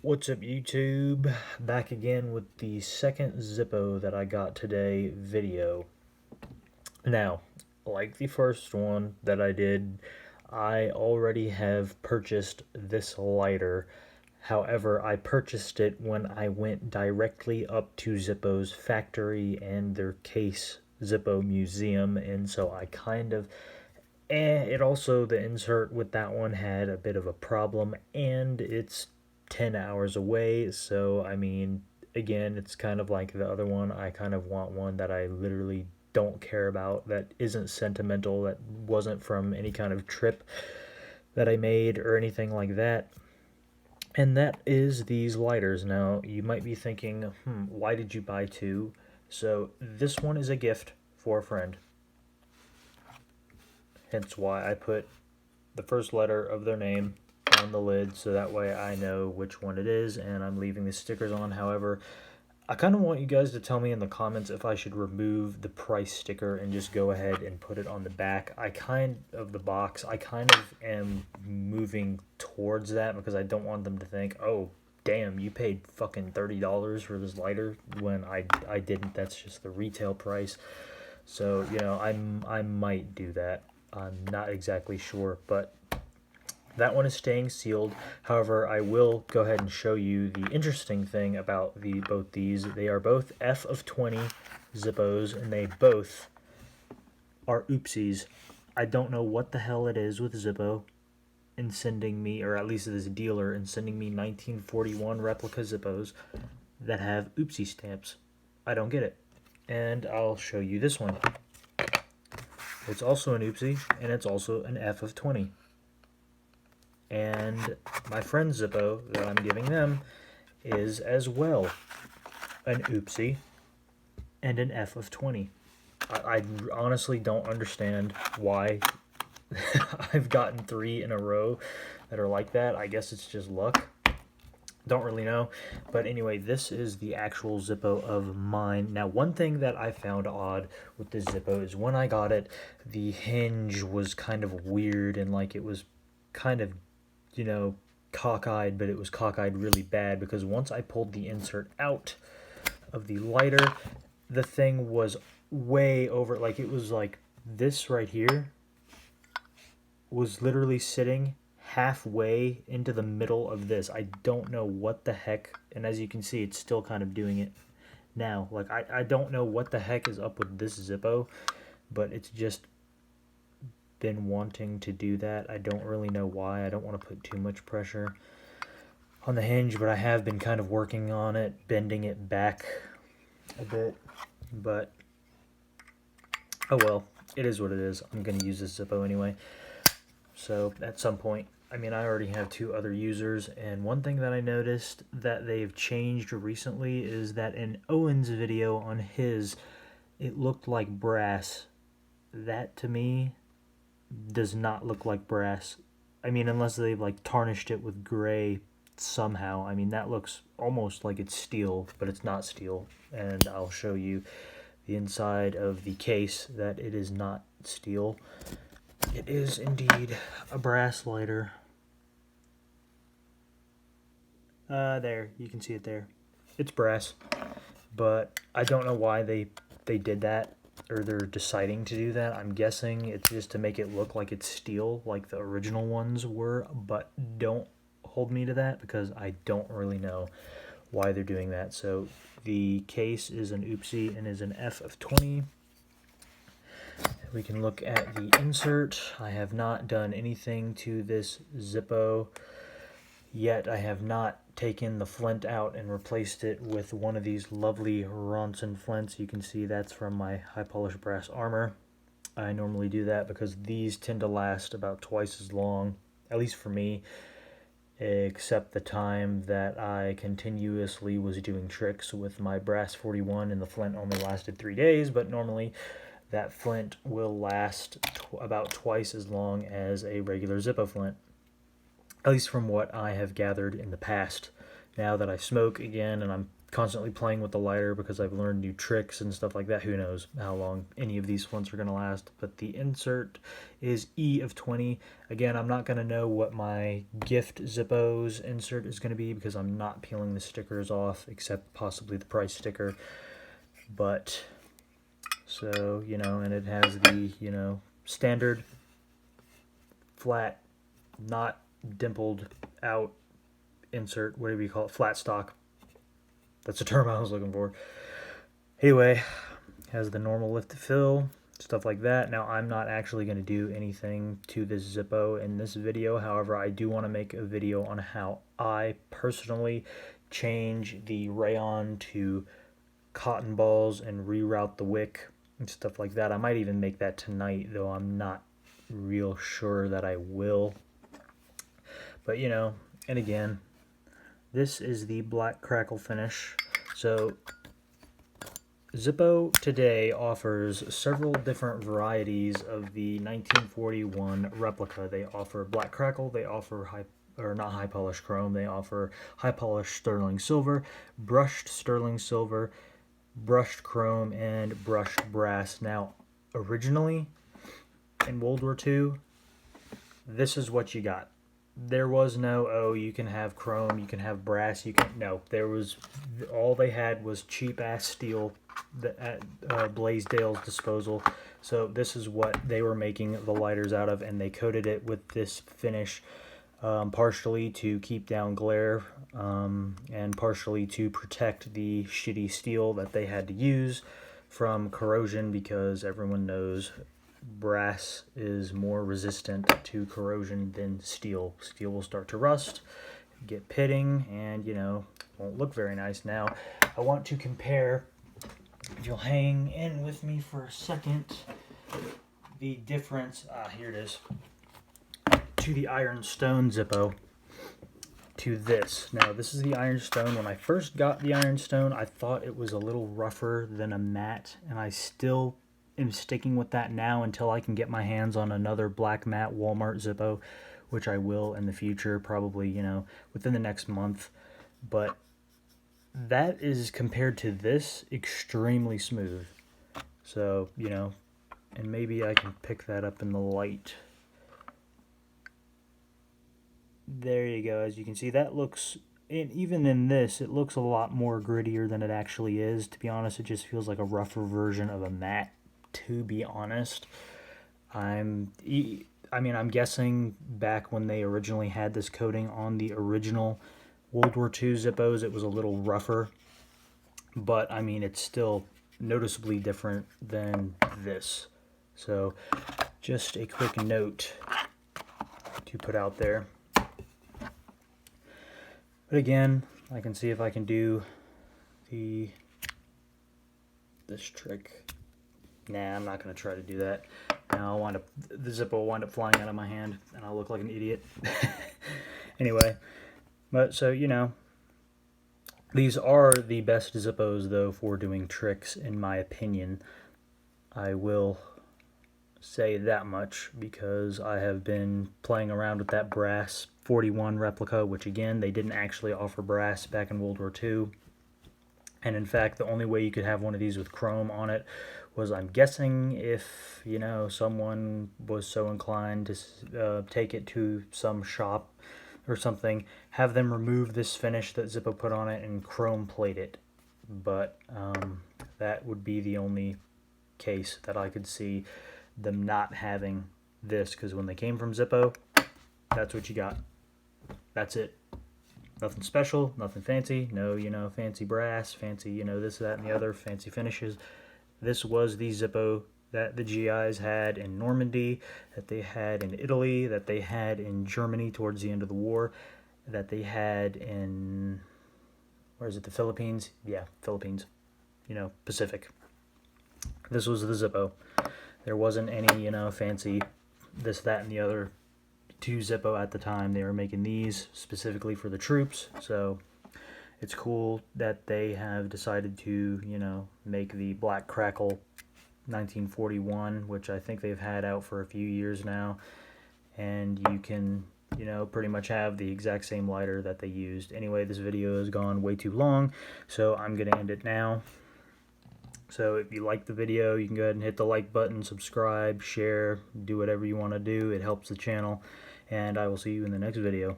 What's up, YouTube? Back again with the second Zippo that I got today video. Now, like the first one that I did, I already have purchased this lighter. However, I purchased it when I went directly up to Zippo's factory and their case Zippo museum, and so I kind of it also, the insert with that one had a bit of a problem, and it's 10 hours away, so I mean, again, it's kind of like the other one. I kind of want one that I literally don't care about, that isn't sentimental, that wasn't from any kind of trip that I made or anything like that. And that is these lighters. Now, you might be thinking, why did you buy two? So, this one is a gift for a friend. Hence why I put the first letter of their name on the lid, so that way I know which one it is, and I'm leaving the stickers on. However, I kind of want you guys to tell me in the comments if I should remove the price sticker and just go ahead and put it on the back. I kind of am moving towards that, because I don't want them to think, oh damn, you paid fucking $30 for this lighter, when I didn't. That's just the retail price. So, you know, I might do that. I'm not exactly sure, but that one is staying sealed. However, I will go ahead and show you the interesting thing about both these. They are both F of 20 Zippos, and they both are oopsies. I don't know what the hell it is with Zippo in sending me, or at least this dealer, in sending me 1941 replica Zippos that have oopsie stamps. I don't get it. And I'll show you this one. It's also an oopsie, and it's also an F of 20. And my friend's Zippo that I'm giving them is as well an oopsie and an F of 20. I honestly don't understand why I've gotten 3 in a row that are like that. I guess it's just luck. Don't really know. But anyway, this is the actual Zippo of mine. Now, one thing that I found odd with this Zippo is when I got it, the hinge was kind of weird, and like it was kind of, you know, cockeyed, but it was cockeyed really bad, because once I pulled the insert out of the lighter, the thing was way over, like it was like this right here was literally sitting halfway into the middle of this. I don't know what the heck, and as you can see, it's still kind of doing it now. Like, I don't know what the heck is up with this Zippo, but it's just been wanting to do that. I don't really know why. I don't want to put too much pressure on the hinge, but I have been kind of working on it, bending it back a bit, but oh well, it is what it is. I'm going to use this Zippo anyway. So at some point, I mean, I already have 2 other users, and one thing that I noticed that they've changed recently is that in Owen's video on his, it looked like brass. That, to me, does not look like brass. I mean, unless they've, like, tarnished it with gray somehow. I mean, that looks almost like it's steel, but it's not steel. And I'll show you the inside of the case that it is not steel. It is indeed a brass lighter. There, you can see it there. It's brass, but I don't know why they did that, or they're deciding to do that. I'm guessing it's just to make it look like it's steel, like the original ones were, but don't hold me to that, because I don't really know why they're doing that. So the case is an oopsie and is an F of 20. We can look at the insert. I have not done anything to this Zippo yet. I have not taken the flint out and replaced it with one of these lovely Ronson flints. You can see that's from my high polished brass armor. I normally do that because these tend to last about twice as long, at least for me, except the time that I continuously was doing tricks with my brass 41 and the flint only lasted 3 days, but normally that flint will last about twice as long as a regular Zippo flint, at least from what I have gathered in the past. Now that I smoke again and I'm constantly playing with the lighter because I've learned new tricks and stuff like that. Who knows how long any of these ones are going to last. But the insert is E of 20. Again, I'm not going to know what my gift Zippos insert is going to be because I'm not peeling the stickers off, except possibly the price sticker. But, so, you know, and it has the, you know, standard flat, not dimpled out insert, whatever you call it, flat stock. That's the term I was looking for. Anyway, has the normal lift to fill, stuff like that. Now, I'm not actually going to do anything to this Zippo in this video. However, I do want to make a video on how I personally change the rayon to cotton balls and reroute the wick and stuff like that. I might even make that tonight, though I'm not real sure that I will. But, you know, and again, this is the black crackle finish. So Zippo today offers several different varieties of the 1941 replica. They offer black crackle, they offer not high polished chrome, they offer high polished sterling silver, brushed sterling silver, brushed chrome, and brushed brass. Now, originally in World War II, this is what you got. There was no, oh, you can have chrome, you can have brass, you can, no. There was, all they had was cheap-ass steel at Blaisdell's disposal. So this is what they were making the lighters out of, and they coated it with this finish, partially to keep down glare, and partially to protect the shitty steel that they had to use from corrosion, because everyone knows brass is more resistant to corrosion than steel. Steel will start to rust, get pitting, and, you know, won't look very nice. Now, I want to compare, if you'll hang in with me for a second, the difference, here it is, to the Ironstone Zippo to this. Now, this is the Ironstone. When I first got the Ironstone, I thought it was a little rougher than a matte, and I still am sticking with that now until I can get my hands on another black matte Walmart Zippo, which I will in the future, probably, you know, within the next month. But that is, compared to this, extremely smooth. So, you know, and maybe I can pick that up in the light. There you go. As you can see, that looks, and even in this, it looks a lot more grittier than it actually is. To be honest, it just feels like a rougher version of a matte, to be honest. I mean, I'm guessing back when they originally had this coating on the original World War II Zippos, it was a little rougher. But, I mean, it's still noticeably different than this. So, just a quick note to put out there. But again, I can see if I can do this trick. Nah, I'm not going to try to do that. Now the Zippo will wind up flying out of my hand, and I'll look like an idiot. Anyway, but so, you know, these are the best Zippos, though, for doing tricks, in my opinion. I will say that much, because I have been playing around with that brass 41 replica, which, again, they didn't actually offer brass back in World War II. And in fact, the only way you could have one of these with chrome on it was, I'm guessing, if, you know, someone was so inclined to take it to some shop or something, have them remove this finish that Zippo put on it and chrome plate it. But that would be the only case that I could see them not having this, because when they came from Zippo, that's what you got. That's it. Nothing special, nothing fancy, no, you know, fancy brass, fancy, you know, this, that, and the other, fancy finishes. This was the Zippo that the GIs had in Normandy, that they had in Italy, that they had in Germany towards the end of the war, that they had in, where is it, the Philippines? Yeah, Philippines, you know, Pacific. This was the Zippo. There wasn't any, you know, fancy this, that, and the other to Zippo at the time. They were making these specifically for the troops, so it's cool that they have decided to, you know, make the Black Crackle 1941, which I think they've had out for a few years now, and you can you know, pretty much have the exact same lighter that they used. Anyway, this video has gone way too long, so I'm going to end it now. So if you like the video, you can go ahead and hit the like button, subscribe, share, do whatever you want to do. It helps the channel, and I will see you in the next video.